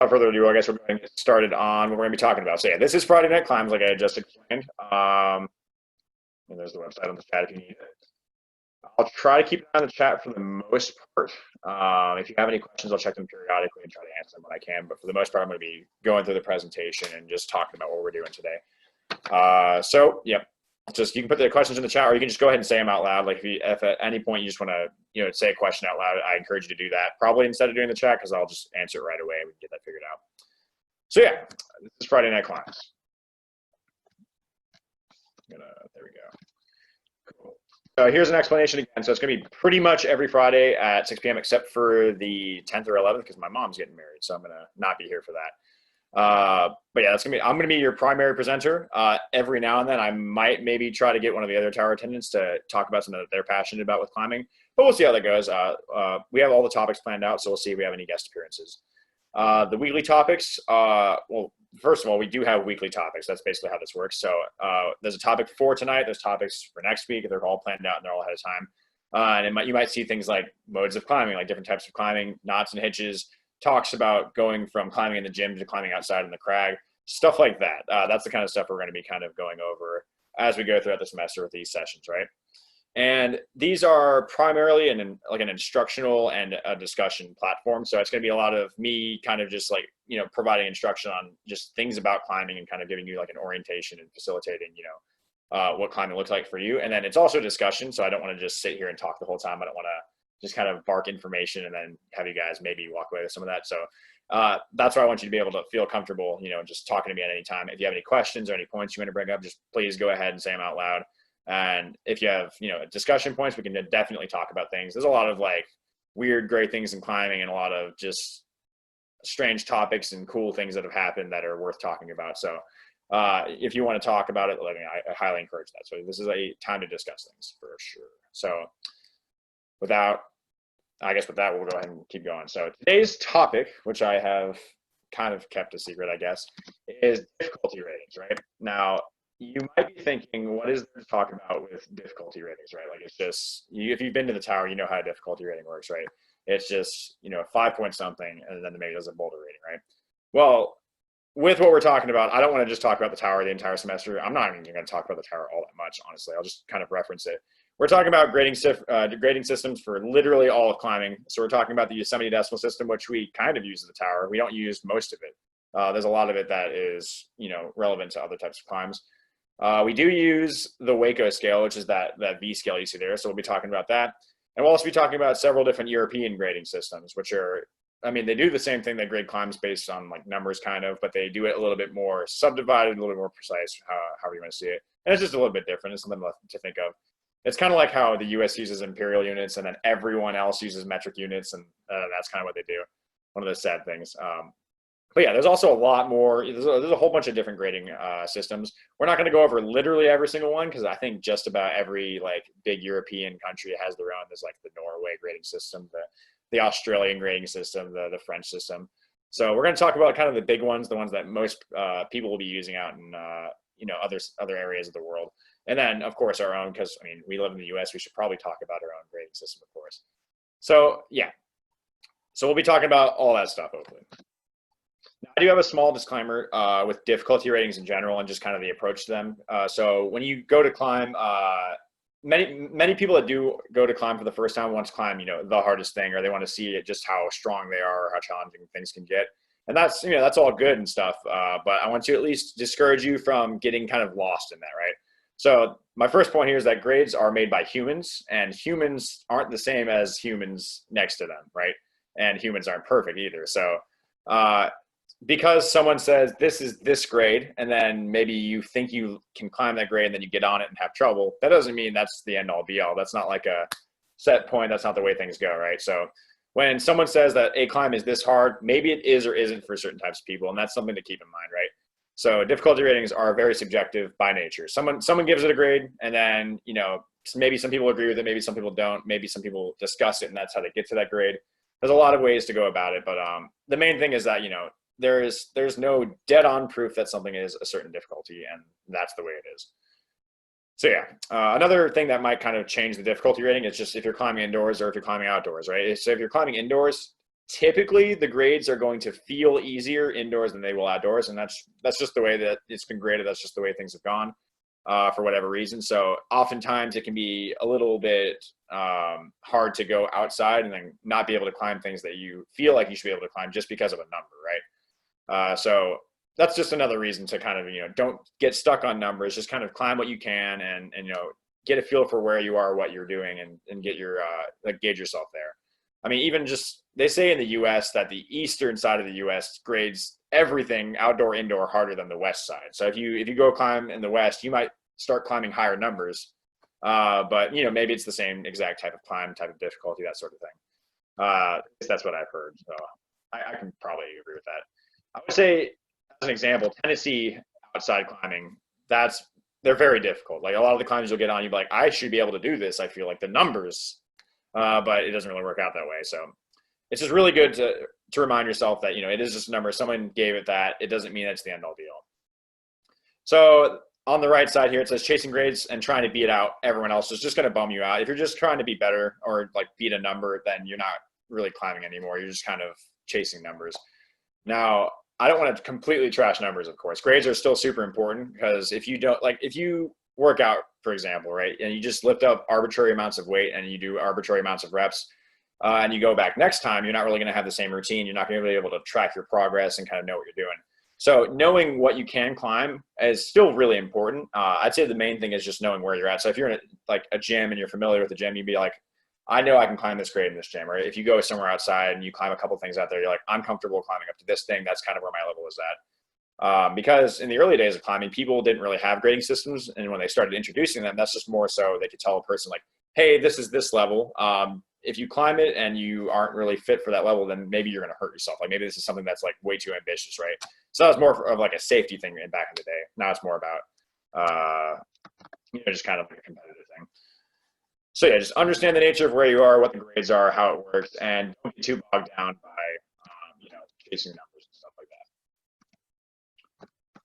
without further ado, I guess we're going to get started on what we're going to be talking about. So yeah, this is Friday Night Climbs, like I had just explained. And there's the website on the chat if you need it. I'll try to keep it on the chat for the most part. If you have any questions, I'll check them periodically and try to answer them when I can. But for the most part, I'm going to be going through the presentation and just talking about what we're doing today. So yeah, just you can put the questions in the chat, or you can just go ahead and say them out loud. Like if at any point you just want to say a question out loud, I encourage you to do that. Probably instead of doing the chat, because I'll just answer it right away and we can get that figured out. So yeah, this is Friday Night Climbs. There we go. Cool. Here's an explanation again. So it's going to be pretty much every Friday at 6 p.m. except for the 10th or 11th because my mom's getting married, so I'm going to not be here for that. But yeah, I'm going to be your primary presenter. Every now and then I might maybe try to get one of the other tower attendants to talk about something that they're passionate about with climbing, but we'll see how that goes. We have all the topics planned out, so we'll see if we have any guest appearances. The weekly topics, well, first of all, we do have weekly topics. That's basically how this works. So there's a topic for tonight. There's topics for next week. They're all planned out and they're all ahead of time. And you might see things like modes of climbing, like different types of climbing, knots and hitches, talks about going from climbing in the gym to climbing outside in the crag, stuff like that. That's the kind of stuff we're going to be kind of going over as we go throughout the semester with these sessions, right? And these are primarily an instructional and a discussion platform. So it's going to be a lot of me kind of just like, providing instruction on just things about climbing and kind of giving you like an orientation and facilitating, what climbing looks like for you. And then it's also a discussion. So I don't want to just sit here and talk the whole time. I don't want to just kind of bark information and then have you guys maybe walk away with some of that. So that's why I want you to be able to feel comfortable, just talking to me at any time. If you have any questions or any points you want to bring up, just please go ahead and say them out loud. And if you have, discussion points, we can definitely talk about things. There's a lot of like weird, great things in climbing and a lot of just strange topics and cool things that have happened that are worth talking about. So if you want to talk about it, I highly encourage that. So this is a time to discuss things for sure. So with that, we'll go ahead and keep going. So today's topic, which I have kind of kept a secret, I guess, is difficulty ratings, right? Now, you might be thinking, what is there to talk about with difficulty ratings, right? Like it's just, if you've been to the tower, you know how a difficulty rating works, right? It's just, 5 point something, and then maybe there's a boulder rating, right? Well, with what we're talking about, I don't want to just talk about the tower the entire semester. I'm not even going to talk about the tower all that much, honestly. I'll just kind of reference it. We're talking about grading systems for literally all of climbing. So we're talking about the Yosemite decimal system, which we kind of use at the tower. We don't use most of it. There's a lot of it that is, relevant to other types of climbs. We do use the Waco scale, which is that V scale you see there. So we'll be talking about that. And we'll also be talking about several different European grading systems, which are, they do the same thing. They grade climbs based on like numbers kind of, but they do it a little bit more subdivided, a little bit more precise, however you want to see it. And it's just a little bit different. It's something to think of. It's kind of like how the US uses imperial units and then everyone else uses metric units. And that's kind of what they do. One of the sad things. But yeah, there's also a lot more. There's a whole bunch of different grading systems. We're not going to go over literally every single one because I think just about every like big European country has their own. There's like the Norway grading system, the Australian grading system, the French system. So we're going to talk about kind of the big ones, the ones that most people will be using out in other areas of the world. And then of course our own, because we live in the US, we should probably talk about our own grading system, of course. So yeah, so we'll be talking about all that stuff hopefully. Now, I do have a small disclaimer with difficulty ratings in general and just kind of the approach to them. So when you go to climb, many people that do go to climb for the first time want to climb, the hardest thing, or they want to see just how strong they are or how challenging things can get. And that's, that's all good and stuff. But I want to at least discourage you from getting kind of lost in that, right? So my first point here is that grades are made by humans, and humans aren't the same as humans next to them, right? And humans aren't perfect either. So because someone says this is this grade, and then maybe you think you can climb that grade and then you get on it and have trouble, that doesn't mean that's the end all be all. That's not like a set point. That's not the way things go, right? So when someone says that a climb is this hard, maybe it is or isn't for certain types of people, and that's something to keep in mind, right? So difficulty ratings are very subjective by nature. Someone gives it a grade, and then maybe some people agree with it, maybe some people don't, maybe some people discuss it, and that's how they get to that grade. There's a lot of ways to go about it, but the main thing is that there's no dead-on proof that something is a certain difficulty, and that's the way it is. So yeah, another thing that might kind of change the difficulty rating is just if you're climbing indoors or if you're climbing outdoors, right? So if you're climbing indoors, typically the grades are going to feel easier indoors than they will outdoors, and that's just the way that it's been graded. That's just the way things have gone for whatever reason. So oftentimes it can be a little bit hard to go outside and then not be able to climb things that you feel like you should be able to climb just because of a number, right? So that's just another reason to kind of, don't get stuck on numbers. Just kind of climb what you can, and get a feel for where you are, what you're doing, and get your gauge yourself there. I mean, even just, they say in the U.S. that the eastern side of the U.S. grades everything outdoor, indoor harder than the west side. So if you go climb in the west, you might start climbing higher numbers, but maybe it's the same exact type of climb, type of difficulty, that sort of thing. That's what I've heard. So I can probably agree with that. I would say, as an example, Tennessee outside climbing, they're very difficult. Like a lot of the climbs you'll get on, you'll be like, I should be able to do this. I feel like the numbers, but it doesn't really work out that way. So it's just really good to remind yourself that, it is just a number. Someone gave it that. It doesn't mean it's the end all be all. So on the right side here, it says chasing grades and trying to beat out everyone else is just going to bum you out. If you're just trying to be better or like beat a number, then you're not really climbing anymore. You're just kind of chasing numbers. Now, I don't want to completely trash numbers, of course. Grades are still super important, because if you work out, for example, right, and you just lift up arbitrary amounts of weight and you do arbitrary amounts of reps, and you go back next time, you're not really going to have the same routine. You're not going to be able to track your progress and kind of know what you're doing. So knowing what you can climb is still really important. I'd say the main thing is just knowing where you're at. So if you're in a gym and you're familiar with the gym, you'd be like, I know I can climb this grade in this gym. Or if you go somewhere outside and you climb a couple things out there, you're like, I'm comfortable climbing up to this thing. That's kind of where my level is at. Because in the early days of climbing, people didn't really have grading systems. And when they started introducing them, that's just more so they could tell a person like, hey, this is this level. If you climb it and you aren't really fit for that level, then maybe you're going to hurt yourself. Like maybe this is something that's like way too ambitious, right? So that was more of like a safety thing back in the day. Now it's more about, just kind of like a competitive thing. So yeah, just understand the nature of where you are, what the grades are, how it works, and don't be too bogged down by, chasing numbers and stuff like that.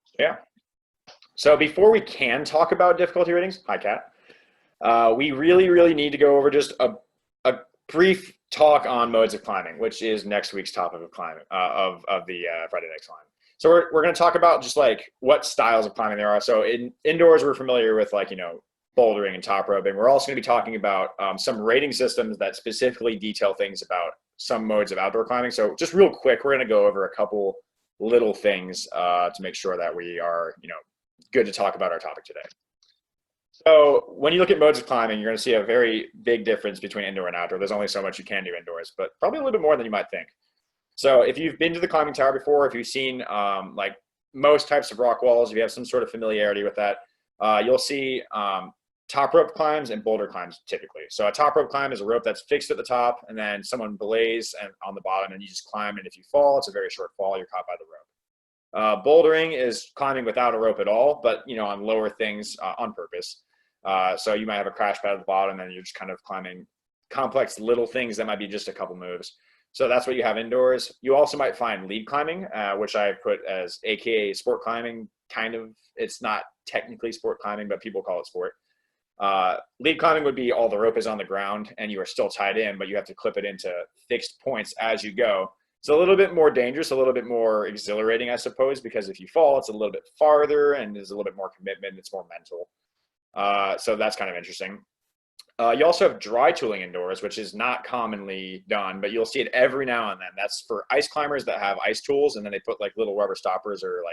So, yeah. So before we can talk about difficulty ratings, hi Kat, we really, really need to go over just a brief talk on modes of climbing, which is next week's topic of climbing, of the Friday Night Climb. So we're going to talk about just like what styles of climbing there are. So indoors, we're familiar with bouldering and top roping. We're also going to be talking about some rating systems that specifically detail things about some modes of outdoor climbing. So just real quick, we're going to go over a couple little things to make sure that we are, good to talk about our topic today. So when you look at modes of climbing, you're going to see a very big difference between indoor and outdoor. There's only so much you can do indoors, but probably a little bit more than you might think. So if you've been to the climbing tower before, if you've seen most types of rock walls, if you have some sort of familiarity with that, you'll see top rope climbs and boulder climbs typically. So a top rope climb is a rope that's fixed at the top, and then someone belays on the bottom, and you just climb. And if you fall, it's a very short fall. You're caught by the rope. Bouldering is climbing without a rope at all, but on lower things on purpose. So you might have a crash pad at the bottom, and you're just kind of climbing complex little things that might be just a couple moves. So that's what you have indoors. You also might find lead climbing, which I put as AKA sport climbing. Kind of, it's not technically sport climbing, but people call it sport. Lead climbing would be all the rope is on the ground and you are still tied in, but you have to clip it into fixed points as you go. It's a little bit more dangerous, a little bit more exhilarating, I suppose, because if you fall, it's a little bit farther and there's a little bit more commitment. It's more mental. So that's kind of interesting. You also have dry tooling indoors, which is not commonly done, but you'll see it every now and then. That's for ice climbers that have ice tools, and then they put little rubber stoppers or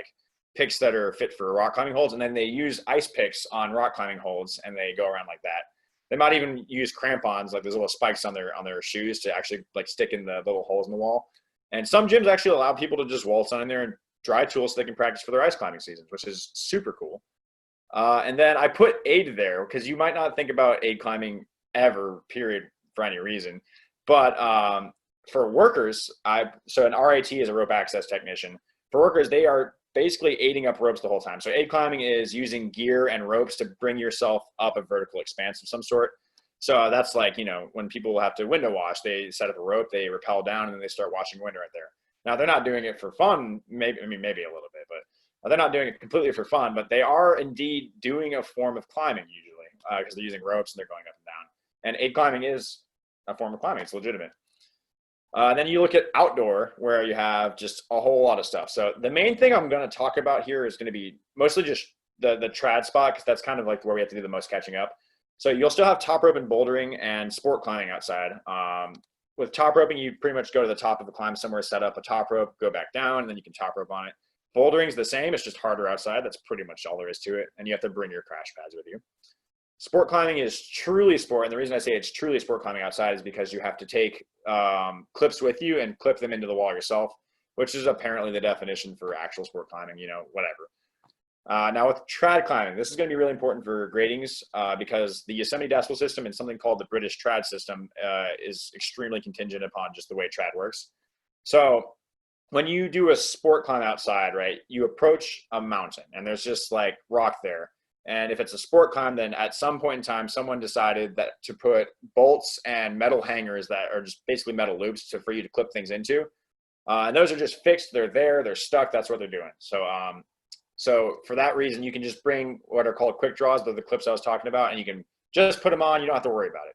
picks that are fit for rock climbing holds, and then they use ice picks on rock climbing holds, and they go around like that. They might even use crampons, like those little spikes on their shoes, to actually stick in the little holes in the wall. And some gyms actually allow people to just waltz on in there and dry tool so they can practice for their ice climbing seasons, which is super cool. And then I put aid there because you might not think about aid climbing ever, period, for any reason. But for workers, so an RIT is a rope access technician. For workers, they are basically aiding up ropes the whole time. So aid climbing is using gear and ropes to bring yourself up a vertical expanse of some sort. So that's when people have to window wash, they set up a rope, they rappel down, and then they start washing window right there. Now, they're not doing it for fun, maybe a little bit, but they're not doing it completely for fun, but they are indeed doing a form of climbing usually because they're using ropes and they're going up and down. And aid climbing is a form of climbing. It's legitimate. Then you look at outdoor, where you have just a whole lot of stuff. So the main thing I'm going to talk about here is going to be mostly just the trad spot, because that's kind of like where we have to do the most catching up. So you'll still have top roping, bouldering, and sport climbing outside. With top roping, you pretty much go to the top of the climb somewhere, set up a top rope, go back down, and then you can top rope on it. Bouldering is the same. It's just harder outside. That's pretty much all there is to it. And you have to bring your crash pads with you. Sport climbing is truly sport. And the reason I say it's truly sport climbing outside is because you have to take clips with you and clip them into the wall yourself, which is apparently the definition for actual sport climbing, whatever. Now with trad climbing, this is going to be really important for gradings because the Yosemite decimal system and something called the British trad system is extremely contingent upon just the way trad works. So when you do a sport climb outside, right, you approach a mountain and there's just like rock there. And if it's a sport climb, then at some point in time, someone decided that to put bolts and metal hangers that are just basically metal loops for you to clip things into. And those are just fixed. They're there. They're stuck. That's what they're doing. So for that reason, you can just bring what are called quick draws, the clips I was talking about, and you can just put them on. You don't have to worry about it.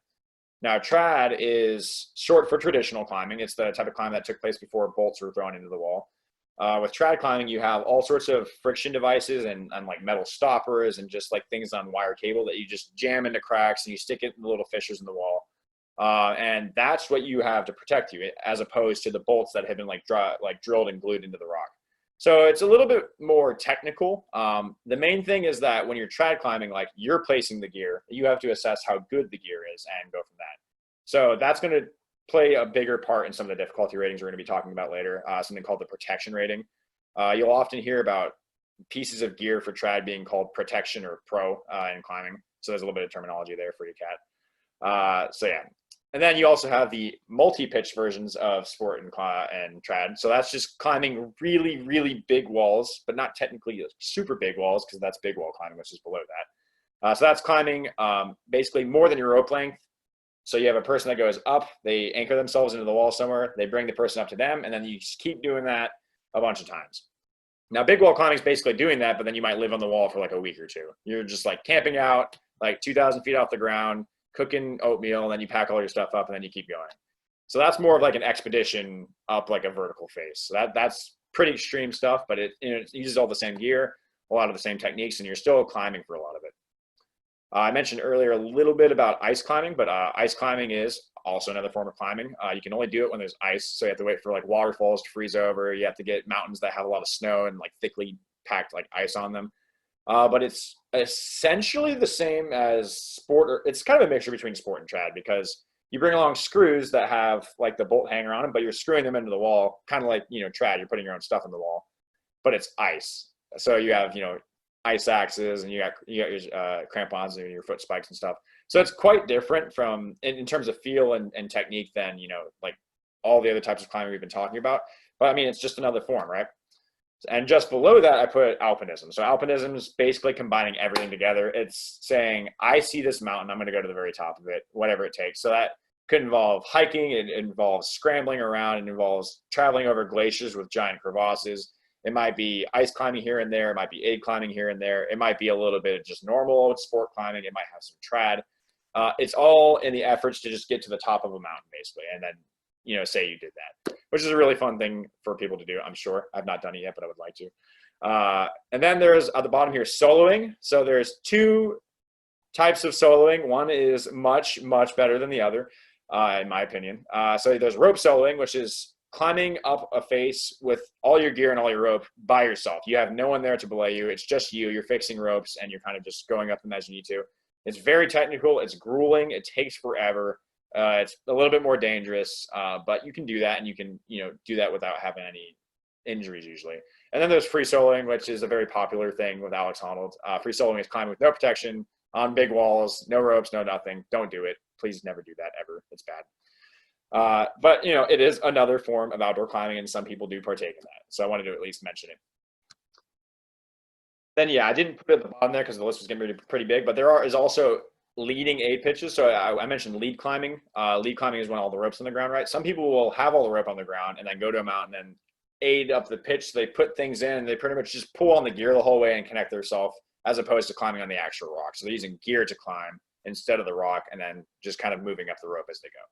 Now, trad is short for traditional climbing. It's the type of climb that took place before bolts were thrown into the wall. With trad climbing, you have all sorts of friction devices and like metal stoppers and just like things on wire cable that you just jam into cracks and you stick it in the little fissures in the wall. And that's what you have to protect you, as opposed to the bolts that have been like drilled and glued into the rock. So it's a little bit more technical. The main thing is that when you're trad climbing, like you're placing the gear, you have to assess how good the gear is and go from that. So that's going to play a bigger part in some of the difficulty ratings we're going to be talking about later, something called the protection rating. You'll often hear about pieces of gear for trad being called protection or pro in climbing. So there's a little bit of terminology there for you, Kat. So yeah. And then you also have the multi-pitch versions of sport and trad. So that's just climbing really, really big walls, but not technically super big walls, because that's big wall climbing, which is below that. So that's climbing basically more than your rope length. So you have a person that goes up, they anchor themselves into the wall somewhere, they bring the person up to them, and then you just keep doing that a bunch of times. Now, big wall climbing is basically doing that, but then you might live on the wall for like a week or two. You're just like camping out, like 2,000 feet off the ground, cooking oatmeal, and then you pack all your stuff up, and then you keep going. So that's more of like an expedition up like a vertical face. So that's pretty extreme stuff, but it uses all the same gear, a lot of the same techniques, and you're still climbing for a lot of it. I mentioned earlier a little bit about ice climbing, but ice climbing is also another form of climbing. You can only do it when there's ice, so you have to wait for like waterfalls to freeze over. You have to get mountains that have a lot of snow and like thickly packed like ice on them. But it's essentially the same as sport, or it's kind of a mixture between sport and trad, because you bring along screws that have like the bolt hanger on them, but you're screwing them into the wall, kind of like, trad, you're putting your own stuff in the wall, but it's ice. So you have, ice axes, and you got your crampons and your foot spikes and stuff. So it's quite different from in terms of feel and technique than, like all the other types of climbing we've been talking about. But I mean, it's just another form, right? And just below that, I put alpinism. So alpinism is basically combining everything together. It's saying, I see this mountain, I'm going to go to the very top of it, whatever it takes. So that could involve hiking, it involves scrambling around, it involves traveling over glaciers with giant crevasses. It might be ice climbing here and there. It might be aid climbing here and there. It might be a little bit of just normal sport climbing. It might have some trad. It's all in the efforts to just get to the top of a mountain, basically, and then, say you did that, which is a really fun thing for people to do, I'm sure. I've not done it yet, but I would like to. And then there's, at the bottom here, soloing. So there's two types of soloing. One is much, much better than the other, in my opinion. So there's rope soloing, which is climbing up a face with all your gear and all your rope by yourself. You have no one there to belay you. It's just you. You're fixing ropes, and you're kind of just going up them as you need to. It's very technical. It's grueling. It takes forever. It's a little bit more dangerous, but you can do that, and you can do that without having any injuries usually. And then there's free soloing, which is a very popular thing with Alex Honnold. Free soloing is climbing with no protection on big walls, no ropes, no nothing. Don't do it. Please never do that ever. It's bad. But it is another form of outdoor climbing, and some people do partake in that. So I wanted to at least mention it. Then yeah, I didn't put it at the bottom there because the list was going to be pretty big, but there is also leading aid pitches. So I mentioned lead climbing. Lead climbing is when all the rope's on the ground, right? Some people will have all the rope on the ground and then go to a mountain and aid up the pitch. So they put things in, and they pretty much just pull on the gear the whole way and connect themselves, as opposed to climbing on the actual rock. So they're using gear to climb instead of the rock, and then just kind of moving up the rope as they go.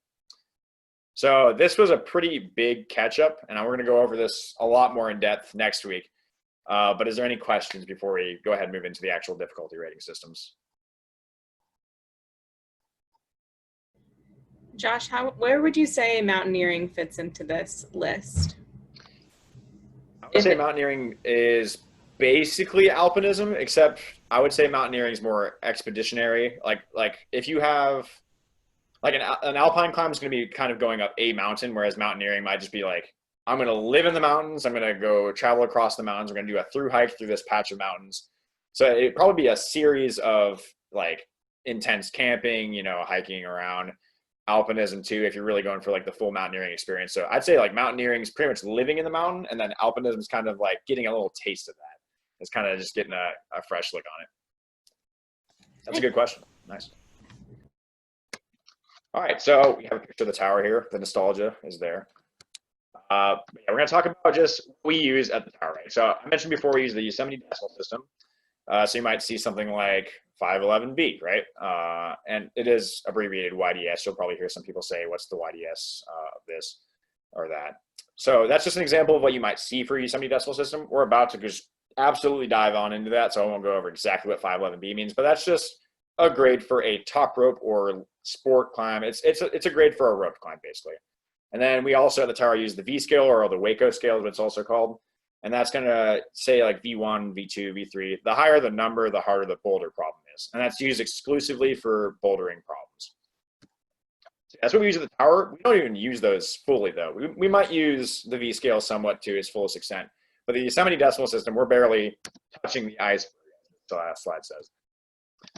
So this was a pretty big catch up, and we're going to go over this a lot more in depth next week. But is there any questions before we go ahead and move into the actual difficulty rating systems? Josh, where would you say mountaineering fits into this list? I would say mountaineering is basically alpinism, except I would say mountaineering is more expeditionary. Like if you have like an alpine climb is going to be kind of going up a mountain, whereas mountaineering might just be like, I'm going to live in the mountains. I'm going to go travel across the mountains. We're going to do a through hike through this patch of mountains. So it'd probably be a series of like intense camping, you know, hiking around. Alpinism too, if you're really going for like the full mountaineering experience. So I'd say like mountaineering is pretty much living in the mountain, and then alpinism is kind of like getting a little taste of that. It's kind of just getting a fresh look on it. That's a good question. Nice. All right, so we have a picture of the tower here. The nostalgia is there. Yeah, we're going to talk about just what we use at the tower, right? So I mentioned before we use the Yosemite decimal system. So you might see something like 511B, right? And it is abbreviated YDS. You'll probably hear some people say, what's the YDS of this or that? So that's just an example of what you might see for Yosemite decimal system. We're about to just absolutely dive on into that, so I won't go over exactly what 511B means, but that's just a grade for a top rope or sport climb. It's a grade for a rope climb, basically. And then we also at the tower use the V scale, or the Waco scale, as it's also called. And that's going to say like V1, V2, V3. The higher the number, the harder the boulder problem is. And that's used exclusively for bouldering problems. So that's what we use at the tower. We don't even use those fully, though. We might use the V scale somewhat to its fullest extent. But the Yosemite decimal system, we're barely touching the iceberg, as the last slide says.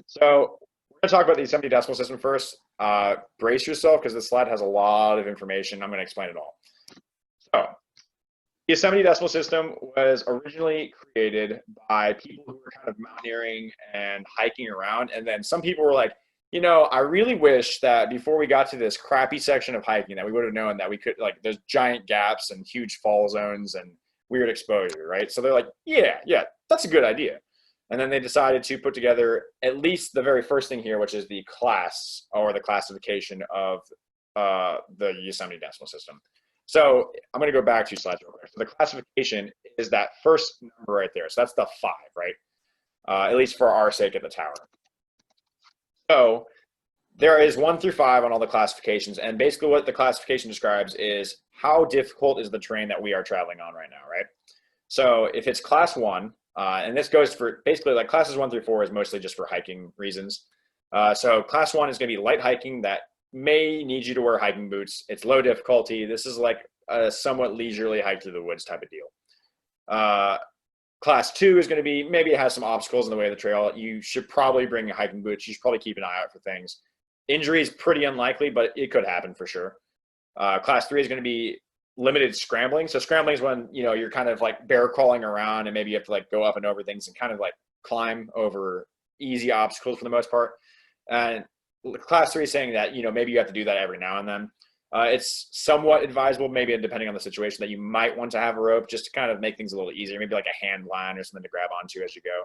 So we're going to talk about the Yosemite decimal system first. Brace yourself, because this slide has a lot of information. I'm going to explain it all. So the Yosemite decimal system was originally created by people who were kind of mountaineering and hiking around. And then some people were like, you know, I really wish that before we got to this crappy section of hiking that we would have known that we could, like, there's giant gaps and huge fall zones and weird exposure, right? So they're like, yeah, that's a good idea. And then they decided to put together at least the very first thing here, which is the class or the classification of the Yosemite decimal system. So I'm going to go back 2 slides real quick. So the classification is that first number right there. So that's the 5, right? At least for our sake at the tower. So there is 1 through 5 on all the classifications. And basically what the classification describes is how difficult is the terrain that we are traveling on right now, right? So if it's class 1, and this goes for basically like classes 1 through 4 is mostly just for hiking reasons. So class 1 is going to be light hiking that may need you to wear hiking boots. It's low difficulty. This is like a somewhat leisurely hike through the woods type of deal. Class 2 is going to be, maybe it has some obstacles in the way of the trail. You should probably bring hiking boots. You should probably keep an eye out for things. Injury is pretty unlikely, but it could happen for sure. Class 3 is going to be limited scrambling. So scrambling is when, you know, you're kind of like bear crawling around and maybe you have to like go up and over things and kind of like climb over easy obstacles for the most part. And class 3 is saying that, you know, maybe you have to do that every now and then. It's somewhat advisable, maybe depending on the situation, that you might want to have a rope just to kind of make things a little easier, maybe like a hand line or something to grab onto as you go.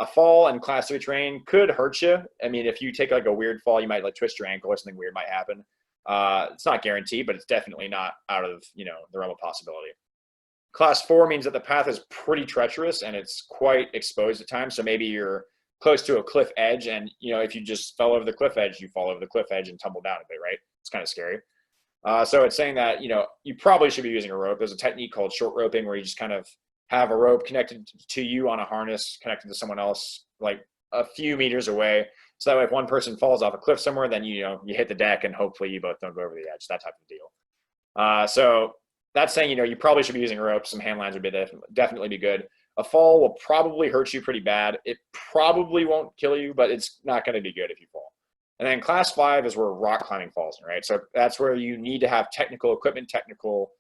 A fall in class 3 terrain could hurt you. I mean, if you take like a weird fall, you might like twist your ankle or something weird might happen. It's not guaranteed, but it's definitely not out of, you know, the realm of possibility. Class 4 means that the path is pretty treacherous and it's quite exposed at times. So maybe you're close to a cliff edge and, you know, if you just fell over the cliff edge, you fall over the cliff edge and tumble down a bit, right? It's kind of scary. So it's saying that, you know, you probably should be using a rope. There's a technique called short roping where you just kind of have a rope connected to you on a harness connected to someone else like a few meters away. So that way if one person falls off a cliff somewhere, then, you know, you hit the deck and hopefully you both don't go over the edge, that type of deal. So that's saying, you know, you probably should be using a rope. Some hand lines would be definitely be good. A fall will probably hurt you pretty bad. It probably won't kill you, but it's not going to be good if you fall. And then class 5 is where rock climbing falls in, right? So that's where you need to have technical equipment, technical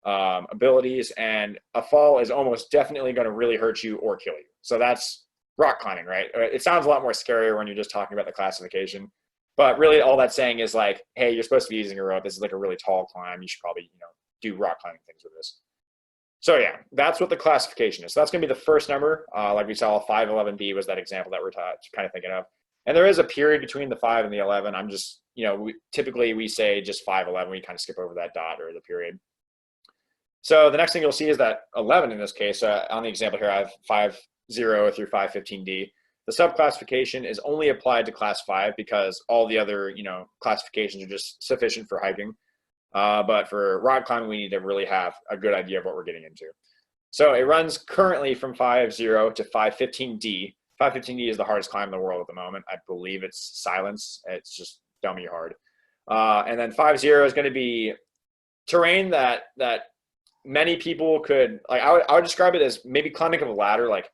abilities, and a fall is almost definitely going to really hurt you or kill you. So that's rock climbing, right? It sounds a lot more scarier when you're just talking about the classification, but really all that's saying is like, hey, you're supposed to be using a rope. This is like a really tall climb. You should probably, you know, do rock climbing things with this. So yeah, that's what the classification is. So that's going to be the first number. Like we saw, 511B was that example that we're kind of thinking of. And there is a period between the 5 and the 11. I'm just, typically we say just 5:11. We kind of skip over that dot or the period. So the next thing you'll see is that 11 in this case, on the example here, I have 5.0 through 5.15D. The subclassification is only applied to class 5 because all the other, classifications are just sufficient for hiking. But for rock climbing, we need to really have a good idea of what we're getting into. So it runs currently from 5.0 to 5.15D. 5.15D is the hardest climb in the world at the moment. I believe it's silence. It's just dummy hard. And then 5.0 is going to be terrain that many people could, like, I would describe it as maybe climbing up a ladder. Like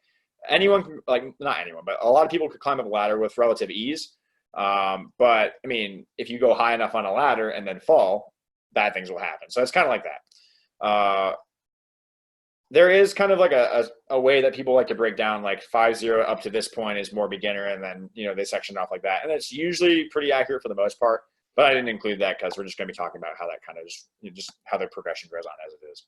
anyone, like not anyone, but a lot of people could climb up a ladder with relative ease. But I mean, if you go high enough on a ladder and then fall, bad things will happen. So it's kind of like that. There is kind of like a way that people like to break down, like 5.0 up to this point is more beginner, and then they section it off like that, and it's usually pretty accurate for the most part. But I didn't include that because we're just going to be talking about how that kind of just how the progression goes on as it is.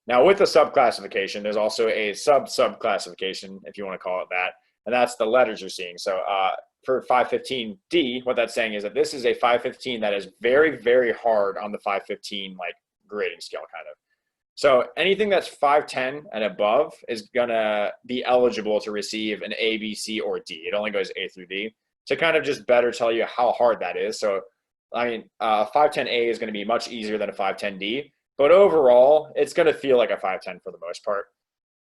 Now with the subclassification, there's also a subclassification, if you want to call it that, and that's the letters you're seeing. So for 5.15D, what that's saying is that this is a 5.15 that is very, very hard on the 5.15 like grading scale kind of. So anything that's 5.10 and above is gonna be eligible to receive an A, B, C, or D. It only goes A through D to kind of just better tell you how hard that is. So I mean, 5.10A is going to be much easier than a 5.10D, but overall, it's going to feel like a 5.10 for the most part.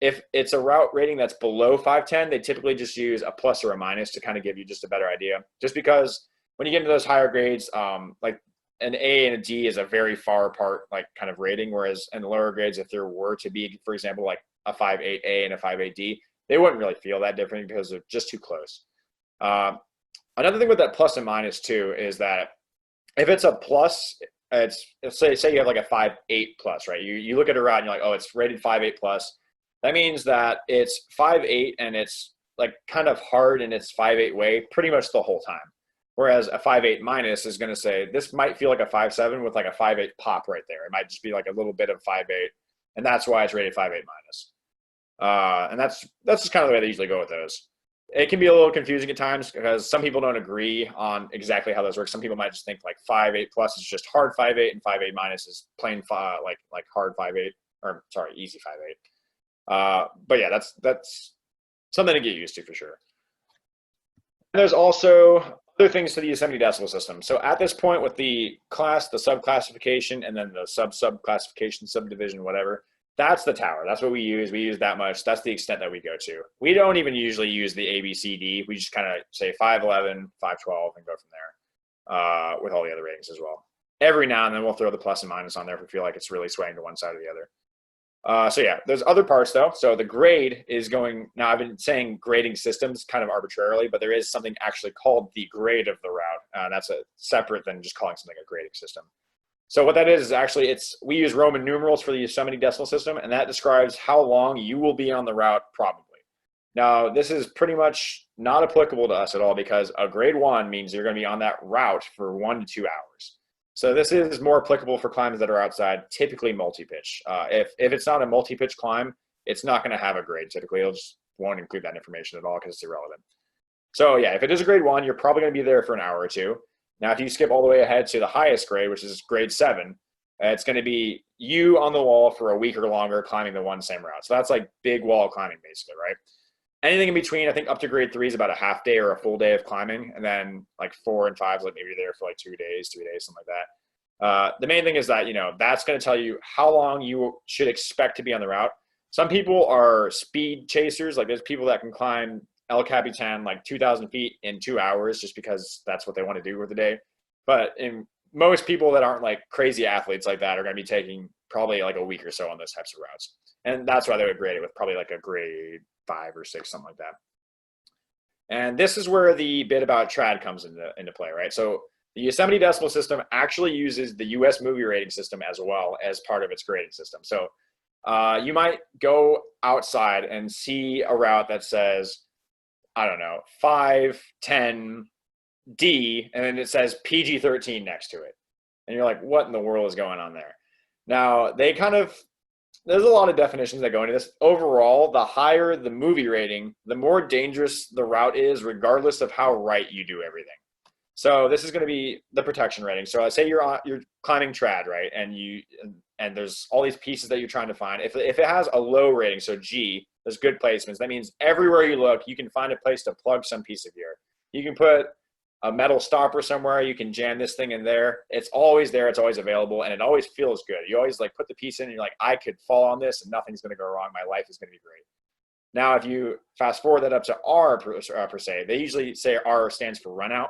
If it's a route rating that's below 5.10, they typically just use a plus or a minus to kind of give you just a better idea. Just because when you get into those higher grades, like an A and a D is a very far apart like kind of rating, whereas in the lower grades, if there were to be, for example, like a 5.8A and a 5.8D, they wouldn't really feel that different because they're just too close. Another thing with that plus and minus too is that if it's a plus, it's say you have like a 5.8 plus, right? You look at a route and you're like, oh, it's rated 5.8 plus. That means that it's 5.8 and it's like kind of hard in its 5.8 way pretty much the whole time. Whereas a 5.8 minus is going to say this might feel like a 5.7 with like a 5.8 pop right there. It might just be like a little bit of 5.8, and that's why it's rated 5.8 minus. And that's just kind of the way they usually go with those. It can be a little confusing at times because some people don't agree on exactly how those work. Some people might just think like 5.8 plus is just hard 5.8 and 5.8 minus is plain like hard 5.8, or sorry, easy 5.8. But yeah, that's something to get used to for sure. And there's also other things to the Yosemite decimal system. So at this point with the class, the subclassification, and then the subclassification, subdivision, whatever, that's the tower. That's what we use. We use that much. That's the extent that we go to. We don't even usually use the A, B, C, D. We just kind of say 5.11, 5.12, and go from there with all the other ratings as well. Every now and then we'll throw the plus and minus on there if we feel like it's really swaying to one side or the other. So yeah, there's other parts though. So the grade is going, now I've been saying grading systems kind of arbitrarily, but there is something actually called the grade of the route. That's a separate than just calling something a grading system. So what that is actually, we use Roman numerals for the Yosemite decimal system, and that describes how long you will be on the route probably. Now, this is pretty much not applicable to us at all because a grade 1 means you're going to be on that route for 1 to 2 hours. So this is more applicable for climbs that are outside, typically multi-pitch. If it's not a multi-pitch climb, it's not going to have a grade typically. It'll just won't include that information at all because it's irrelevant. So yeah, if it is a grade 1, you're probably going to be there for an hour or two. Now, if you skip all the way ahead to the highest grade, which is grade 7, it's going to be you on the wall for a week or longer climbing the one same route. So that's like big wall climbing basically, right? Anything in between, I think up to grade 3 is about a half day or a full day of climbing. And then like 4 and 5 is like maybe you're there for like 2 days, 3 days, something like that. The main thing is that, that's going to tell you how long you should expect to be on the route. Some people are speed chasers. Like there's people that can climb El Capitan like 2,000 feet in 2 hours just because that's what they want to do with the day. But most people that aren't like crazy athletes like that are going to be taking probably like a week or so on those types of routes. And that's why they would grade it with probably like a grade 5 or 6, something like that. And this is where the bit about trad comes into play, right? So the Yosemite decimal system actually uses the US movie rating system as well as part of its grading system. So you might go outside and see a route that says, I don't know, 5.10D, and then it says PG-13 next to it. And you're like, what in the world is going on there? Now, they kind of there's a lot of definitions that go into this. Overall, the higher the movie rating, the more dangerous the route is, regardless of how right you do everything. So this is going to be the protection rating. So say you're climbing trad, right? And there's all these pieces that you're trying to find. If it has a low rating, so G, there's good placements. That means everywhere you look, you can find a place to plug some piece of gear. You can put a metal stopper somewhere. You can jam this thing in there. It's always there. It's always available, and it always feels good. You always like put the piece in, and you're like, I could fall on this, and nothing's going to go wrong. My life is going to be great. Now, if you fast forward that up to R per se, they usually say R stands for run out.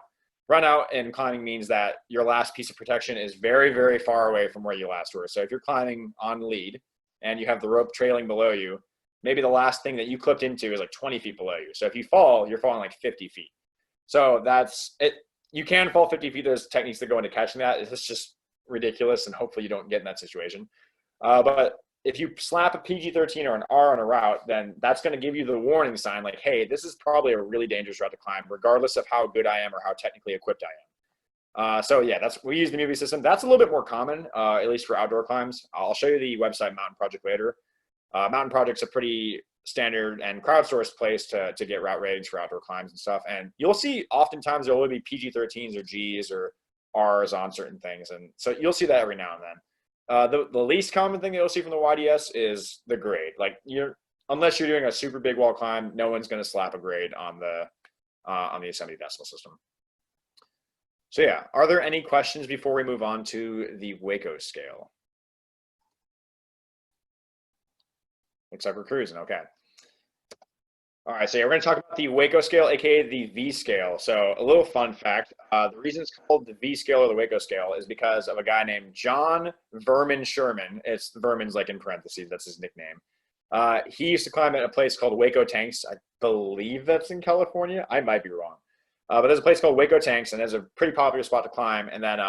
Run out in climbing means that your last piece of protection is very, very far away from where you last were. So if you're climbing on lead and you have the rope trailing below you, maybe the last thing that you clipped into is like 20 feet below you. So if you fall, you're falling like 50 feet. So that's it. You can fall 50 feet. There's techniques that go into catching that. It's just ridiculous, and hopefully you don't get in that situation. But if you slap a PG-13 or an R on a route, then that's going to give you the warning sign like, hey, this is probably a really dangerous route to climb, regardless of how good I am or how technically equipped I am. So yeah, we use the movie system. That's a little bit more common, at least for outdoor climbs. I'll show you the website Mountain Project later. Mountain Project's a pretty standard and crowdsourced place to get route ratings for outdoor climbs and stuff. And you'll see oftentimes there will be PG-13s or Gs or Rs on certain things. And so you'll see that every now and then. The least common thing that you'll see from the YDS is the grade. Like unless you're doing a super big wall climb, no one's going to slap a grade on the Yosemite decimal system. So yeah, are there any questions before we move on to the Waco scale? Looks like we're cruising. Okay. All right, so yeah, we're going to talk about the Waco scale, aka the V scale. So a little fun fact, the reason it's called the V scale or the Waco scale is because of a guy named John Vermin Sherman. It's Vermin's like in parentheses, that's his nickname. He used to climb at a place called Waco Tanks. I believe that's in California. I might be wrong. But there's a place called Waco Tanks, and there's a pretty popular spot to climb. And then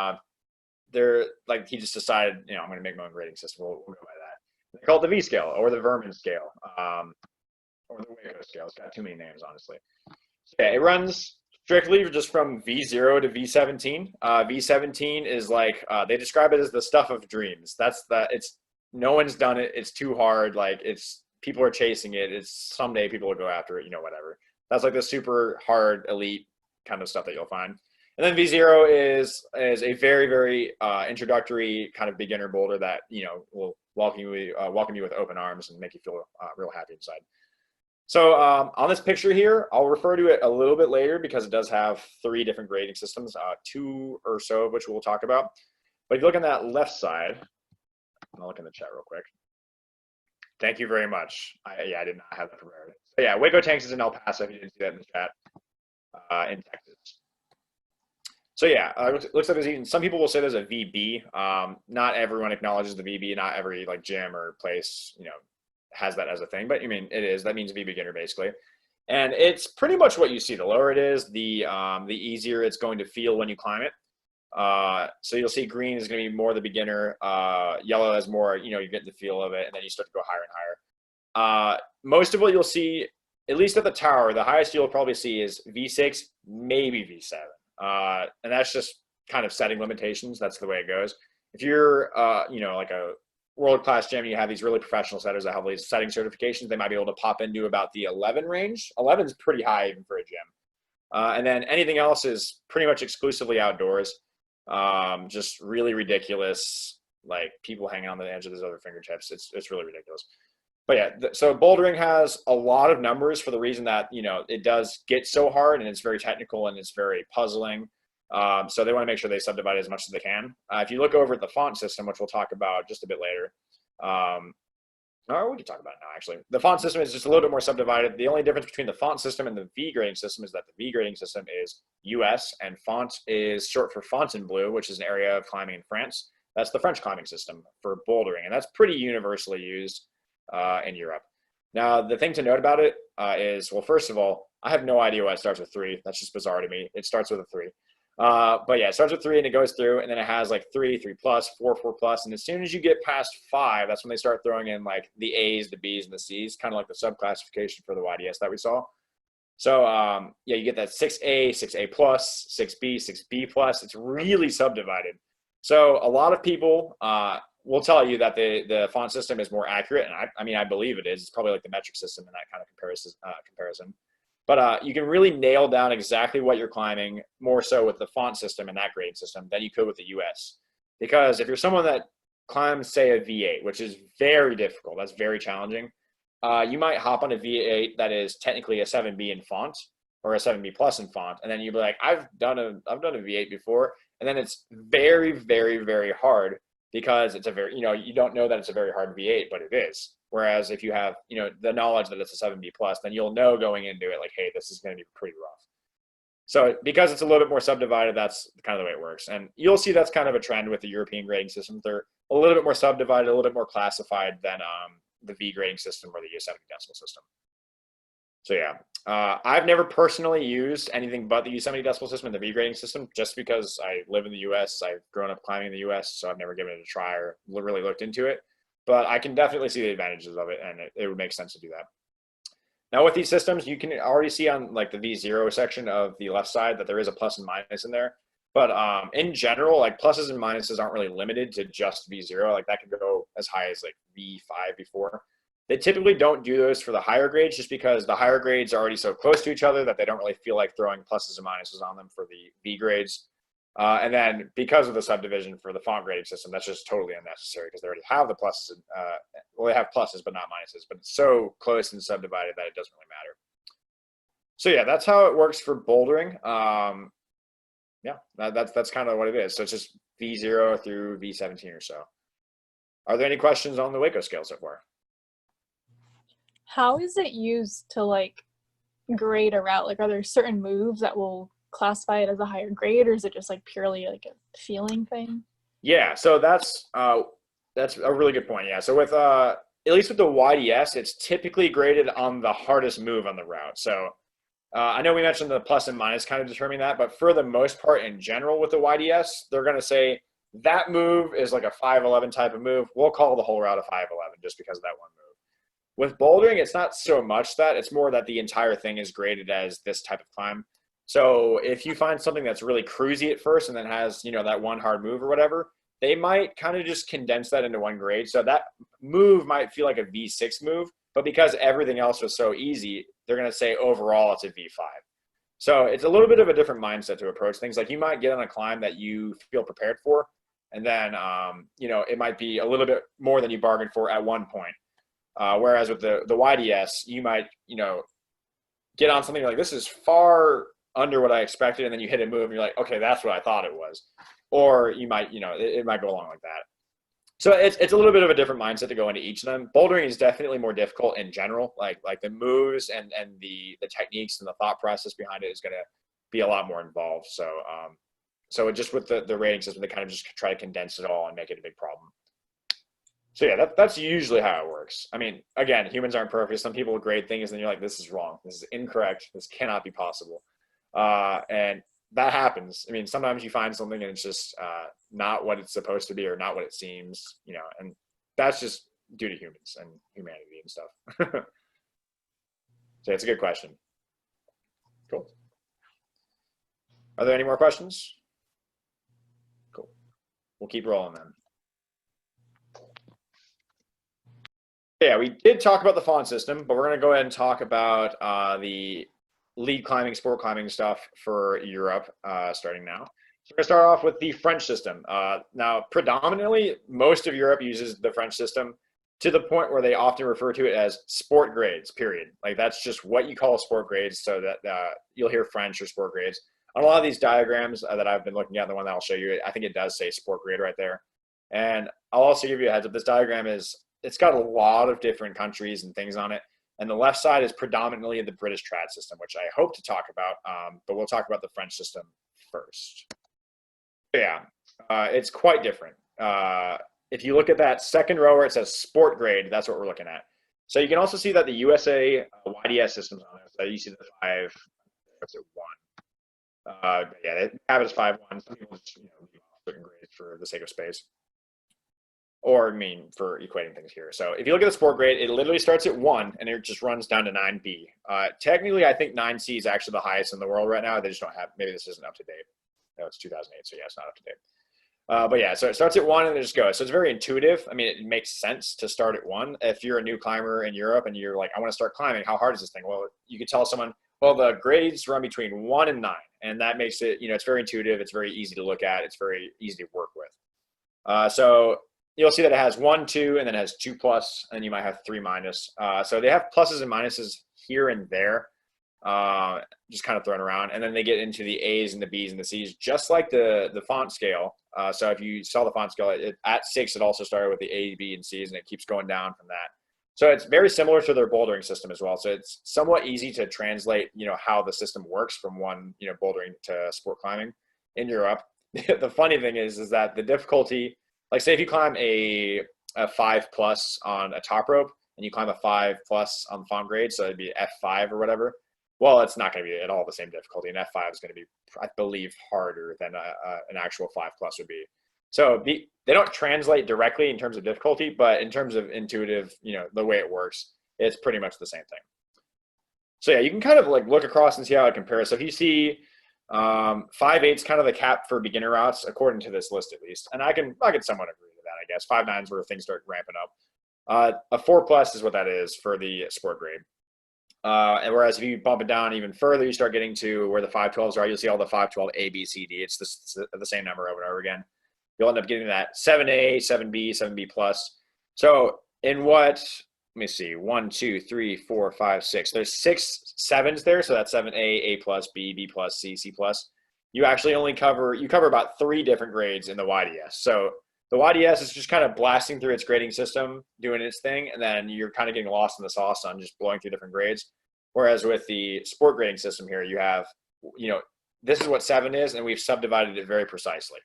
he just decided, I'm going to make my own rating system. We'll go by that. They call it the V scale or the Vermin scale. Or the Waco scale. It's got too many names, honestly. Yeah, it runs strictly just from V0 to V17. V17 is like they describe it as the stuff of dreams. No one's done it. It's too hard. Like people are chasing it. It's someday people will go after it. Whatever. That's like the super hard elite kind of stuff that you'll find. And then V0 is a very, very introductory kind of beginner boulder that will welcome you with open arms and make you feel real happy inside. So on this picture here, I'll refer to it a little bit later because it does have 3 different grading systems, 2 or so of which we'll talk about. But if you look on that left side, I'll look in the chat real quick. Thank you very much. I did not have that prepared. So yeah, Waco Tanks is in El Paso, if you didn't see that in the chat, in Texas. So yeah, looks like there's even, some people will say there's a VB. Not everyone acknowledges the VB. Not every gym or place, has that as a thing, but it is. That means V beginner basically. And it's pretty much what you see. The lower it is, the easier it's going to feel when you climb it. So you'll see green is going to be more the beginner. Yellow is more, you get the feel of it, and then you start to go higher and higher. Most of what you'll see, at least at the tower, the highest you'll probably see is V6, maybe V7. And that's just kind of setting limitations. That's the way it goes. If you're, like a world-class gym, you have these really professional setters that have these setting certifications, they might be able to pop into about the 11 range. 11 is pretty high even for a gym. And then anything else is pretty much exclusively outdoors. Just really ridiculous, like people hanging on the edge of those other fingertips. It's really ridiculous. But yeah, so bouldering has a lot of numbers for the reason that, it does get so hard and it's very technical and it's very puzzling. So they want to make sure they subdivide as much as they can. If you look over at the font system, which we'll talk about just a bit later, or we can talk about it now, actually. The font system is just a little bit more subdivided. The only difference between the font system and the V grading system is that the V grading system is US, and font is short for Fontainebleau, which is an area of climbing in France. That's the French climbing system for bouldering, and that's pretty universally used in Europe. Now, the thing to note about it is, well, first of all, I have no idea why it starts with 3. That's just bizarre to me. It starts with a 3. But yeah, it starts with 3 and it goes through, and then it has like 3, 3 plus, 4, 4 plus. And as soon as you get past 5, that's when they start throwing in like the A's, the B's, and the C's, kind of like the subclassification for the YDS that we saw. So yeah, you get that 6A, 6A plus, 6B, 6B plus. It's really subdivided. So a lot of people will tell you that the font system is more accurate, and I mean, I believe it is. It's probably like the metric system in that kind of comparison. But you can really nail down exactly what you're climbing more so with the font system and that grading system than you could with the US. Because if you're someone that climbs, say, a V8, which is very difficult, that's very challenging, you might hop on a V8 that is technically a 7B in font or a 7B plus in font, and then you'll be like, I've done a V8 before, and then it's very, very, very hard because it's a very, you don't know that it's a very hard V8, but it is. Whereas if you have, the knowledge that it's a 7B plus, then you'll know going into it, like, hey, this is going to be pretty rough. So because it's a little bit more subdivided, that's kind of the way it works. And you'll see that's kind of a trend with the European grading systems. They're a little bit more subdivided, a little bit more classified than the V grading system or the Yosemite decimal system. So yeah, I've never personally used anything but the Yosemite decimal system and the V grading system, just because I live in the US. I've grown up climbing in the US, so I've never given it a try or really looked into it. But I can definitely see the advantages of it, and it would make sense to do that. Now with these systems, you can already see on like the V0 section of the left side that there is a plus and minus in there. But in general, like pluses and minuses aren't really limited to just V0. Like that could go as high as like V5, V4. They typically don't do those for the higher grades just because the higher grades are already so close to each other that they don't really feel like throwing pluses and minuses on them for the V grades. And then because of the subdivision for the font grading system, that's just totally unnecessary because they already have the pluses. Well, they have pluses, but not minuses. But it's so close and subdivided that it doesn't really matter. So yeah, that's how it works for bouldering. Yeah, that's kind of what it is. So it's just V0 through V17 or so. Are there any questions on the Waco scale so far? How is it used to like grade a route? Like, are there certain moves that will classify it as a higher grade, or is it just like purely like a feeling thing? Yeah, so that's a really good point. Yeah, so with at least with the YDS, it's typically graded on the hardest move on the route. So I know we mentioned the plus and minus kind of determining that, but for the most part, in general, with the YDS, they're going to say that move is like a 511 type of move. We'll call the whole route a 511 just because of that one move. With bouldering, it's not so much that. It's more that the entire thing is graded as this type of climb. So if you find something that's really cruisy at first and then has, that one hard move or whatever, they might kind of just condense that into one grade. So that move might feel like a V6 move, but because everything else was so easy, they're going to say overall it's a V5. So it's a little bit of a different mindset to approach things. Like you might get on a climb that you feel prepared for, and then, it might be a little bit more than you bargained for at one point. Whereas with the YDS, you might, get on something like this is far under what I expected, and then you hit a move and you're like, okay, that's what I thought it was. Or you might, it might go along like that. So it's a little bit of a different mindset to go into each of them. Bouldering is definitely more difficult in general. Like the moves and the techniques and the thought process behind it is going to be a lot more involved. So just with the rating system, they kind of just try to condense it all and make it a big problem. So yeah, that's usually how it works. I mean, again, humans aren't perfect. Some people grade things and you're like, this is wrong. This is incorrect. This cannot be possible. And that happens. I mean, sometimes you find something and it's just not what it's supposed to be or not what it seems, and that's just due to humans and humanity and stuff. So it's a good question. Cool. Are there any more questions? Cool. We'll keep rolling then. Yeah, we did talk about the font system, but we're going to go ahead and talk about the lead climbing, sport climbing stuff for Europe starting now. So we're going to start off with the French system. Now, predominantly, most of Europe uses the French system to the point where they often refer to it as sport grades, period. Like that's just what you call sport grades, so that you'll hear French or sport grades. On a lot of these diagrams that I've been looking at, the one that I'll show you, I think it does say sport grade right there. And I'll also give you a heads up. This diagram it's got a lot of different countries and things on it. And the left side is predominantly the British trad system, which I hope to talk about, but we'll talk about the French system first. Yeah, it's quite different. If you look at that second row where it says sport grade, that's what we're looking at. So you can also see that the USA YDS system's on there. So you see the 5, what's it, 1. Yeah, they have it as 5-1. Some people just leave off certain grades for the sake of space. Or for equating things here. So if you look at the sport grade, it literally starts at 1 and it just runs down to 9B. Technically, I think 9C is actually the highest in the world right now. They just don't have, maybe this isn't up to date. No, it's 2008, so yeah, it's not up to date. But yeah, so it starts at 1 and then just goes. So it's very intuitive. I mean, it makes sense to start at 1. If you're a new climber in Europe and you're like, I want to start climbing, how hard is this thing? Well, you could tell someone, well, the grades run between 1 and 9. And that makes it, it's very intuitive. It's very easy to look at. It's very easy to work with. So you'll see that it has 1, 2, and then it has 2 plus, and you might have 3 minus. So they have pluses and minuses here and there, just kind of thrown around. And then they get into the A's and the B's and the C's, just like the font scale. So if you saw the font scale, at 6, it also started with the A, B, and C's, and it keeps going down from that. So it's very similar to their bouldering system as well. So it's somewhat easy to translate, how the system works from one, bouldering to sport climbing in Europe. The funny thing is that the difficulty, like say if you climb a 5 plus on a top rope and you climb a 5 plus on the font grade, so it'd be F5 or whatever. Well, it's not going to be at all the same difficulty. An F5 is going to be, I believe, harder than an actual 5 plus would be. So they don't translate directly in terms of difficulty, but in terms of intuitive, the way it works, it's pretty much the same thing. So yeah, you can kind of like look across and see how it compares. So if you see 5.8 is kind of the cap for beginner routes, according to this list at least. And I can somewhat agree to that, I guess. 5.9 is where things start ramping up. A 4 plus is what that is for the sport grade. And whereas if you bump it down even further, you start getting to where the 512s are. You'll see all the 512 A, B, C, D. It's the same number over and over again. You'll end up getting that 7A, 7B, 7B plus. So in what, let me see, 1, 2, 3, 4, 5, 6. There's 6 sevens there. So that's 7A, A plus, B, B plus, C, C plus. You actually only cover about 3 different grades in the YDS. So the YDS is just kind of blasting through its grading system, doing its thing, and then you're kind of getting lost in the sauce on just blowing through different grades. Whereas with the sport grading system here, you have, this is what 7 is, and we've subdivided it very precisely.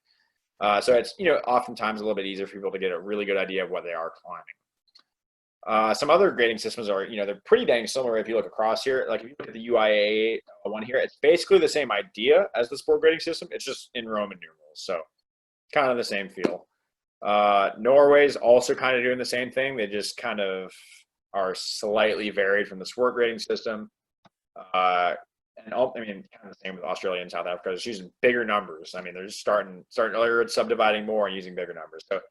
So it's, oftentimes a little bit easier for people to get a really good idea of what they are climbing. Some other grading systems are, they're pretty dang similar if you look across here. Like if you look at the UIA one here, it's basically the same idea as the sport grading system. It's just in Roman numerals. So kind of the same feel. Norway's also kind of doing the same thing. They just kind of are slightly varied from the sport grading system. And kind of the same with Australia and South Africa. They're just using bigger numbers. I mean, they're just starting earlier, subdividing more and using bigger numbers. So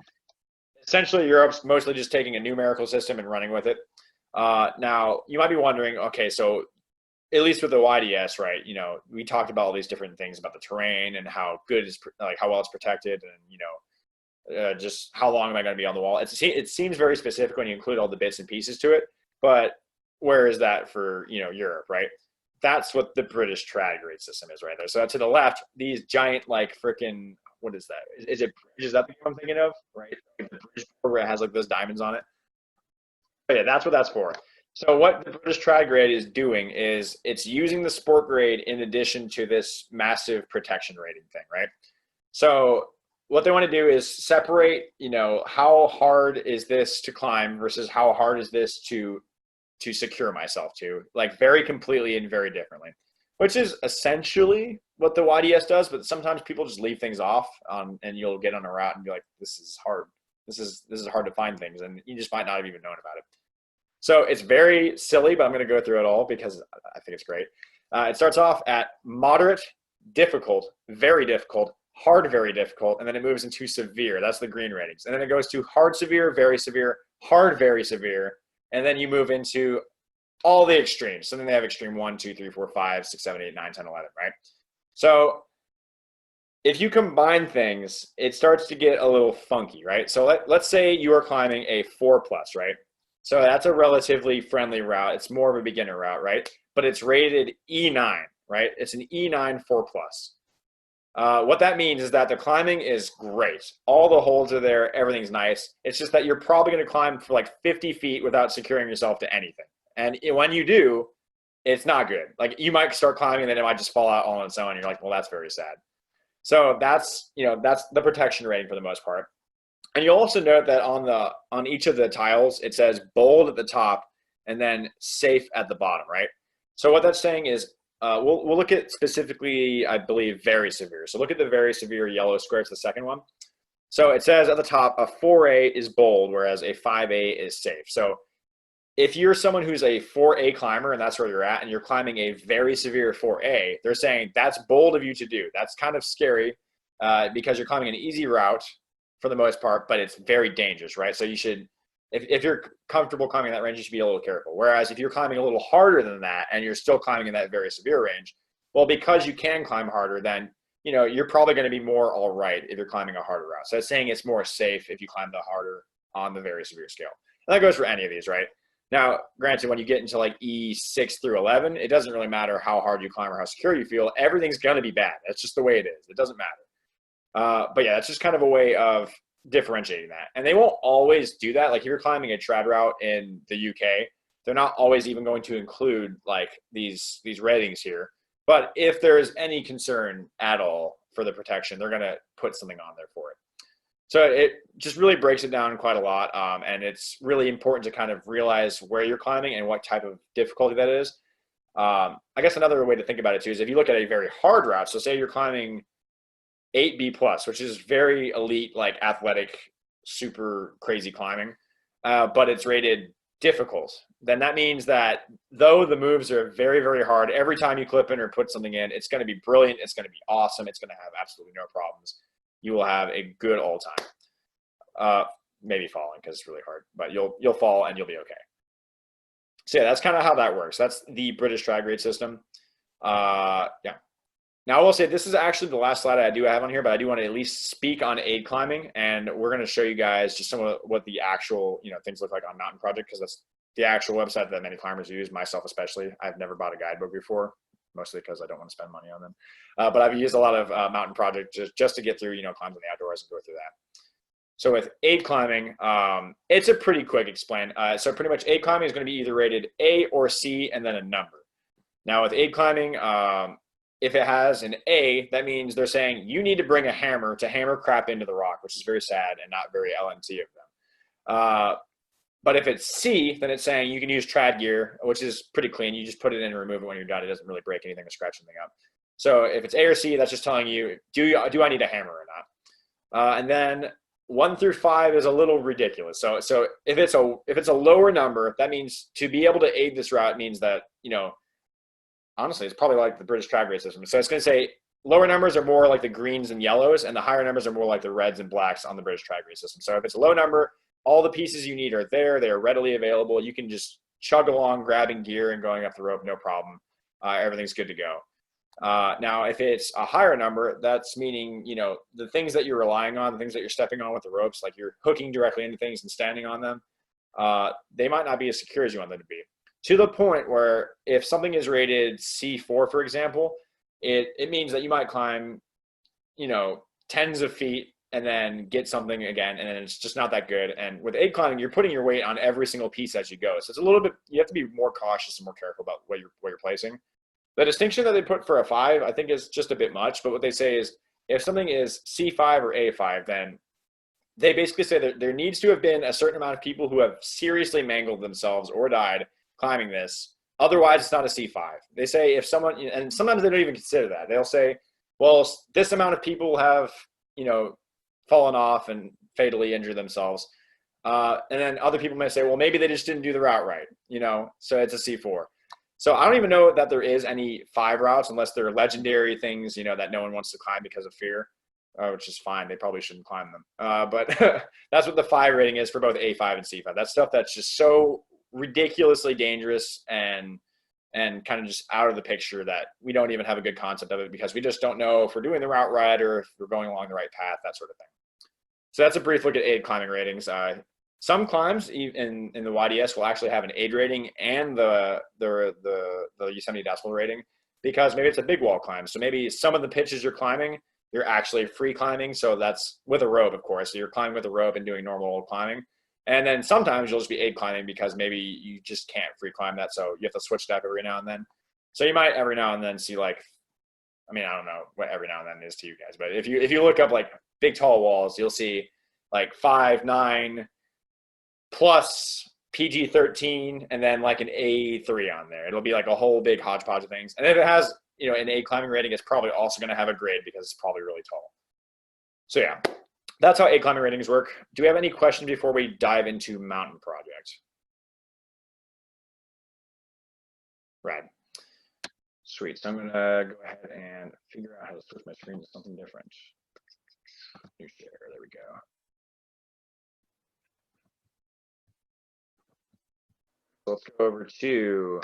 essentially, Europe's mostly just taking a numerical system and running with it. Now, you might be wondering, okay, so at least with the YDS, right? We talked about all these different things about the terrain and how how well it's protected, and just how long am I going to be on the wall? It seems very specific when you include all the bits and pieces to it, but where is that for Europe, right? That's what the British trad grade system is right there. So to the left, these giant freaking, what is that? Is that the one I'm thinking of, right? The British board where it has those diamonds on it. But yeah, that's what that's for. So what the British trad grade is doing is it's using the sport grade in addition to this massive protection rating thing, right? So what they want to do is separate, how hard is this to climb versus how hard is this to secure myself to, very completely and very differently, which is essentially what the YDS does. But sometimes people just leave things off, and you'll get on a route and be like, this is hard. This is hard to find things, and you just might not have even known about it. So it's very silly, but I'm going to go through it all because I think it's great. It starts off at moderate, difficult, very difficult, hard, very difficult, and then it moves into severe. That's the green ratings. And then it goes to hard, severe, hard, very severe, and then you move into all the extremes. So then they have extreme 1, 2, 3, 4, 5, 6, 7, 8, 9, 10, 11, right? So if you combine things, it starts to get a little funky, right? So let's say you are climbing a 4 plus, right? So that's a relatively friendly route. It's more of a beginner route, right? But it's rated E9, right? It's an E9 4 plus. What that means is that the climbing is great. All the holds are there. Everything's nice. It's just that you're probably going to climb for 50 feet without securing yourself to anything. And when you do, it's not good. You might start climbing and then it might just fall out all on its own. And you're like, well, that's very sad. So that's the protection rating for the most part. And you'll also note that on each of the tiles, it says bold at the top and then safe at the bottom, right? So what that's saying is, we'll look at specifically, I believe, very severe. So look at the very severe yellow square. It's the second one. So it says at the top, a 4A is bold, whereas a 5A is safe. So if you're someone who's a 4A climber and that's where you're at, and you're climbing a very severe 4A, they're saying that's bold of you to do. That's kind of scary. because you're climbing an easy route for the most part, but it's very dangerous, right? So you should, if you're comfortable climbing that range, you should be a little careful. Whereas if you're climbing a little harder than that and you're still climbing in that very severe range, well, because you can climb harder, then you're probably going to be more all right if you're climbing a harder route. So it's saying it's more safe if you climb the harder on the very severe scale. And that goes for any of these, right? Now, granted, when you get into like E6 through 11, it doesn't really matter how hard you climb or how secure you feel. Everything's going to be bad. That's just the way it is. It doesn't matter. But yeah, that's just kind of a way of differentiating that. And they won't always do that. Like if you're climbing a trad route in the UK, they're not always even going to include like these ratings here. But if there's any concern at all for the protection, they're going to put something on there for it. So it just really breaks it down quite a lot. And it's really important to kind of realize where you're climbing and what type of difficulty that is. I guess another way to think about it too is if you look at a very hard route, so say you're climbing 8B plus, which is very elite, like athletic, super crazy climbing, but it's rated difficult, then that means that though the moves are very, very hard, every time you clip in or put something in, it's going to be brilliant. It's going to be awesome. It's going to have absolutely no problems. You will have a good all time. Maybe falling because it's really hard, but you'll fall and you'll be okay. So yeah, that's kind of how that works. That's the British trad grade system. Yeah. Now I will say this is actually the last slide I do have on here, but I do want to at least speak on aid climbing, and we're going to show you guys just some of what the actual things look like on Mountain Project, because that's the actual website that many climbers use, myself especially. I've never bought a guidebook before, mostly because I don't want to spend money on them. But I've used a lot of Mountain Project just to get through climbs in the outdoors and go through that. So with aid climbing, it's a pretty quick explain. So pretty much aid climbing is going to be either rated A or C and then a number. Now with aid climbing, if it has an A, that means they're saying you need to bring a hammer to hammer crap into the rock, which is very sad and not very LNT of them. But if it's C, then it's saying you can use trad gear, which is pretty clean. You just put it in and remove it when you're done. It doesn't really break anything or scratch anything up. So if it's A or C, that's just telling you, do I need a hammer or not? And then 1 through 5 is a little ridiculous. So if it's a lower number, that means to be able to aid this route means that, honestly, it's probably like the British trad grade system. So it's going to say lower numbers are more like the greens and yellows, and the higher numbers are more like the reds and blacks on the British trad grade system. So if it's a low number, all the pieces you need are there. They are readily available. You can just chug along, grabbing gear and going up the rope, no problem. Everything's good to go. Now, if it's a higher number, that's meaning, the things that you're relying on, the things that you're stepping on with the ropes, like you're hooking directly into things and standing on them, they might not be as secure as you want them to be. To the point where if something is rated C4, for example, it means that you might climb, tens of feet and then get something again, and then it's just not that good. And with aid climbing, you're putting your weight on every single piece as you go. So it's a little bit, you have to be more cautious and more careful about what you're placing. The distinction that they put for a 5, I think, is just a bit much. But what they say is if something is C5 or A5, then they basically say that there needs to have been a certain amount of people who have seriously mangled themselves or died climbing this. Otherwise, it's not a C5. They say if someone, and sometimes they don't even consider that. They'll say, well, this amount of people have, fallen off and fatally injured themselves. And then other people may say, well, maybe they just didn't do the route right, so it's a C4. So I don't even know that there is any 5 routes unless they're legendary things, that no one wants to climb because of fear, which is fine. They probably shouldn't climb them. But that's what the 5 rating is for both A5 and C5. That's stuff that's just so ridiculously dangerous and kind of just out of the picture that we don't even have a good concept of it because we just don't know if we're doing the route right or if we're going along the right path, that sort of thing. So that's a brief look at aid climbing ratings. Some climbs in the YDS will actually have an aid rating and the Yosemite decibel rating because maybe it's a big wall climb. So maybe some of the pitches you're climbing, you're actually free climbing. So that's with a rope, of course. So you're climbing with a rope and doing normal climbing. And then sometimes you'll just be aid climbing because maybe you just can't free climb that. So you have to switch step every now and then. So you might every now and then see I don't know what every now and then is to you guys, but if you look up like big tall walls, you'll see like 5, 9 plus PG-13 and then like an A3 on there. It'll be like a whole big hodgepodge of things. And if it has, an aid climbing rating, it's probably also going to have a grade because it's probably really tall. So yeah. That's how aid climbing ratings work. Do we have any questions before we dive into Mountain Project? Right. Sweet. So I'm going to go ahead and figure out how to switch my screen to something different. New share, there we go. So let's go over to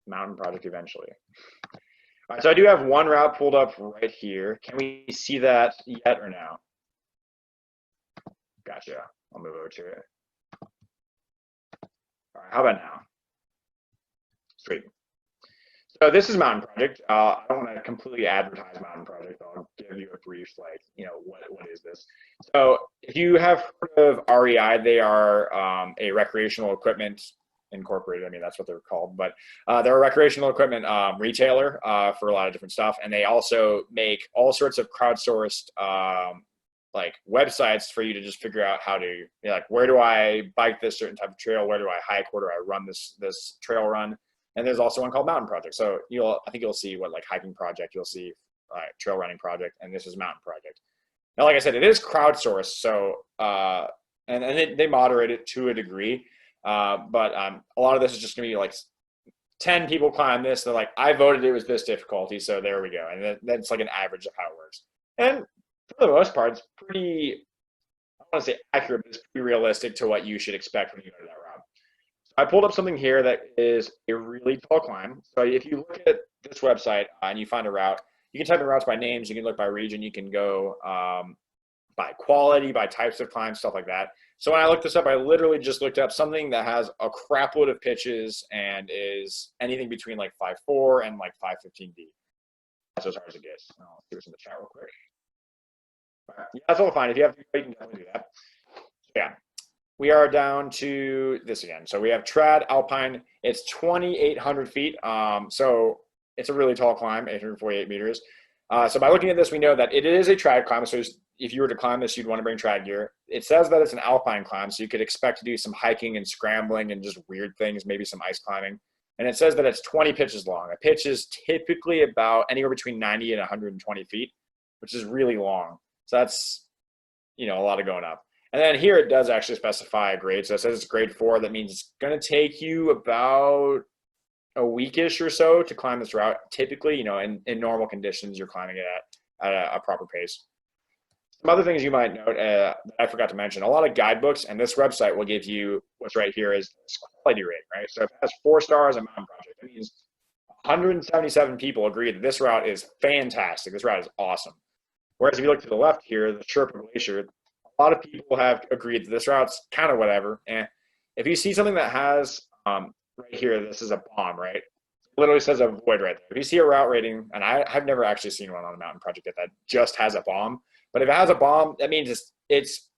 mountain project eventually. All right, so I do have one route pulled up right here. Can we see that yet or no? Gotcha. I'll move over to it. All right, how about now? Sweet. So this is Mountain Project. I don't want to completely advertise Mountain Project. I'll give you a brief, like, what is this? So if you have heard of REI, they are a recreational equipment incorporated. I mean, that's what they're called, but they're a recreational equipment retailer for a lot of different stuff. And they also make all sorts of crowdsourced like websites for you to just figure out how to, like, where do I bike this certain type of trail? Where do I hike? Where do I run this trail run? And there's also one called Mountain Project. So I think you'll see what, like, hiking project, you'll see trail running project, and this is Mountain Project. Now, like I said, it is crowdsourced. So, and they moderate it to a degree. But a lot of this is just gonna be like 10 people climb this. They're like, I voted it was this difficulty. So there we go. And that's like an average of how it works. And for the most part, it's pretty, I don't want to say accurate, but it's pretty realistic to what you should expect when you go to that route. I pulled up something here that is a really tall climb. So if you look at this website and you find a route, you can type in routes by names, you can look by region, you can go by quality, by types of climb, stuff like that. So when I looked this up, I literally just looked up something that has a crapload of pitches and is anything between like 5'4" and like 5'15" deep. That's as hard as it gets. I'll see what's in the chat real quick. Yeah, that's all fine. If you have to, you can definitely do that. So yeah. We are down to this again. So we have trad alpine. It's 2,800 feet. So it's a really tall climb, 848 meters. So by looking at this, we know that it is a trad climb. So if you were to climb this, you'd want to bring trad gear. It says that it's an alpine climb, so you could expect to do some hiking and scrambling and just weird things, maybe some ice climbing. And it says that it's 20 pitches long. A pitch is typically about anywhere between 90 and 120 feet, which is really long. So that's, a lot of going up. And then here it does actually specify a grade. So it says it's grade 4. That means it's going to take you about a weekish or so to climb this route. Typically, in normal conditions, you're climbing it at a proper pace. Some other things you might note that I forgot to mention, a lot of guidebooks, and this website will give you what's right here is this quality rating, right? So if it has 4 stars on Mountain Project, that means 177 people agree that this route is fantastic. This route is awesome. Whereas if you look to the left here, the Sherpa Glacier, a lot of people have agreed that this route's kind of whatever. And if you see something that has, right here, this is a bomb, right? It literally says avoid right there. If you see a route rating, and I've never actually seen one on a mountain project that just has a bomb, but if it has a bomb, that means it's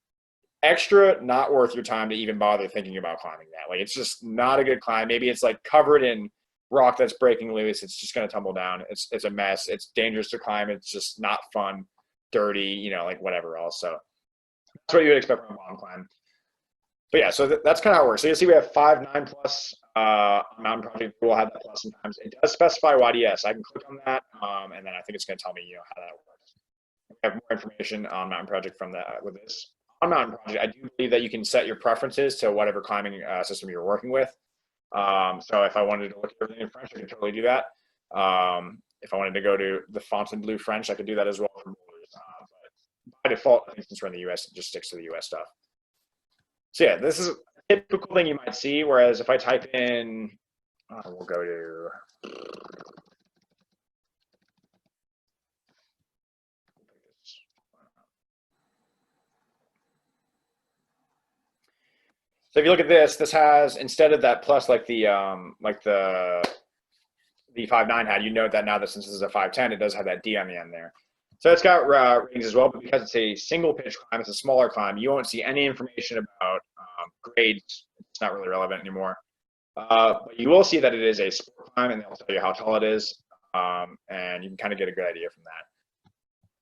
extra not worth your time to even bother thinking about climbing that. Like, it's just not a good climb. Maybe it's like covered in rock that's breaking loose. It's just going to tumble down. It's a mess. It's dangerous to climb. It's just not fun, dirty, like whatever else. So that's what you would expect from a bomb climb. But yeah, so that's kind of how it works. So you'll see we have 5, 9 plus mountain project. We'll have that plus sometimes. It does specify YDS. I can click on that, and then I think it's going to tell me, how that works. We have more information on Mountain Project from that with this. On Mountain Project, I do believe that you can set your preferences to whatever climbing system you're working with. So if I wanted to look at everything in French, I could totally do that. If I wanted to go to the Fontainebleau French, I could do that as well for boulders. But by default, I think since we're in the US, it just sticks to the US stuff. So yeah, this is a typical thing you might see. Whereas if I type in, we'll go to, so if you look at this, this has, instead of that plus like the 5.9 had, you note that now that since this is a 5.10, it does have that D on the end there. So it's got ratings as well, but because it's a single pitch climb, it's a smaller climb, you won't see any information about grades. It's not really relevant anymore. But you will see that it is a sport climb, and they'll tell you how tall it is, and you can kind of get a good idea from that.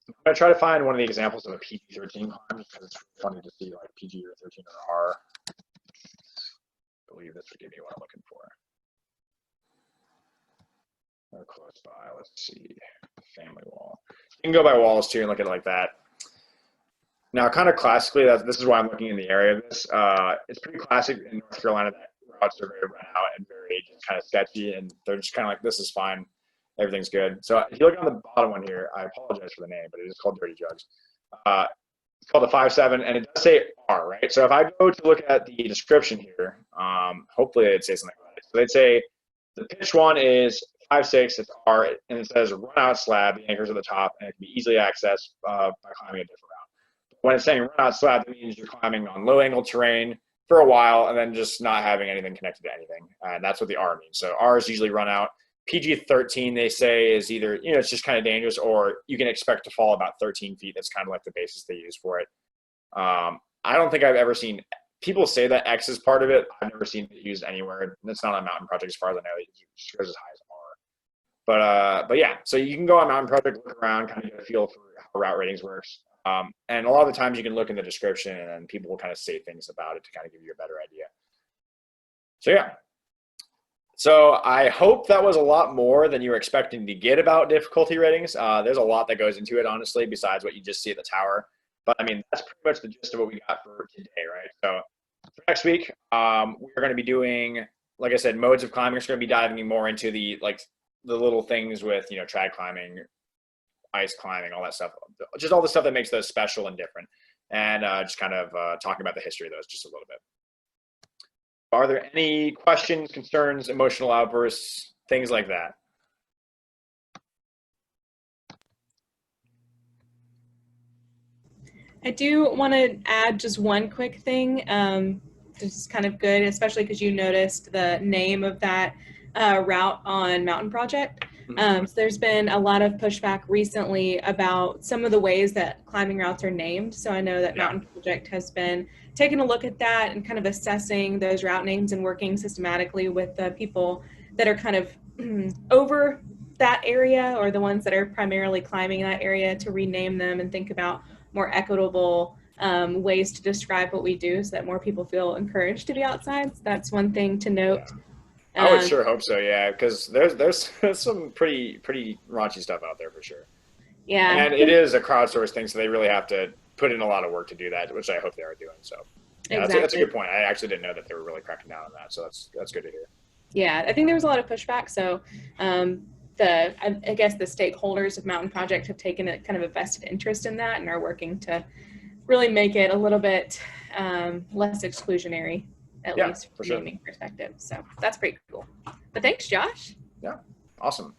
I'm going to try to find one of the examples of a PG-13 climb, because it's funny to see like PG or 13 or R. I believe this would give me what I'm looking for. Or close by, let's see, family wall. You can go by walls too and look at it like that. Now, kind of classically, this is why I'm looking in the area of this. It's pretty classic in North Carolina that routes are very run out and very just kind of sketchy, and they're just kind of like, this is fine. Everything's good. So if you look on the bottom one here, I apologize for the name, but it is called Dirty Jugs. It's called the 5.7, and it does say R, right? So if I go to look at the description here, hopefully it'd say something about it. So they'd say the pitch one is 5.6, it's R, and it says run out slab, the anchor's at the top, and it can be easily accessed by climbing a different route. When it's saying run out slab, that means you're climbing on low angle terrain for a while and then just not having anything connected to anything. And that's what the R means. So R is usually run out. PG-13, they say, is either, it's just kind of dangerous, or you can expect to fall about 13 feet. That's kind of like the basis they use for it. I don't think I've ever seen people say that X is part of it. I've never seen it used anywhere. It's not on Mountain Project as far as I know. It just goes as high as R. But yeah, so you can go on Mountain Project, look around, kind of get a feel for how route ratings works. And a lot of the times you can look in the description and people will kind of say things about it to kind of give you a better idea. So yeah. So I hope that was a lot more than you were expecting to get about difficulty ratings. There's a lot that goes into it, honestly, besides what you just see at the tower. But I mean, that's pretty much the gist of what we got for today, right? So for next week, we're going to be doing, like I said, modes of climbing. We're going to be diving more into the little things with, trad climbing, ice climbing, all that stuff. Just all the stuff that makes those special and different. And just kind of talking about the history of those just a little bit. Are there any questions, concerns, emotional outbursts, things like that? I do want to add just one quick thing. This is kind of good, especially because you noticed the name of that route on Mountain Project. So there's been a lot of pushback recently about some of the ways that climbing routes are named. So I know that Mountain Project has been taking a look at that and kind of assessing those route names and working systematically with the people that are kind of over that area, or the ones that are primarily climbing that area, to rename them and think about more equitable ways to describe what we do so that more people feel encouraged to be outside. So that's one thing to note. Yeah. I would sure hope so, yeah, because there's some pretty raunchy stuff out there for sure. Yeah. And it is a crowdsourced thing, so they really have to put in a lot of work to do that, which I hope they are doing. So yeah, exactly. That's a good point. I actually didn't know that they were really cracking down on that, so that's good to hear. Yeah, I think there was a lot of pushback. So I guess the stakeholders of Mountain Project have taken a kind of a vested interest in that and are working to really make it a little bit less exclusionary, at least from a naming perspective. So that's pretty cool. But thanks, Josh. Yeah, awesome.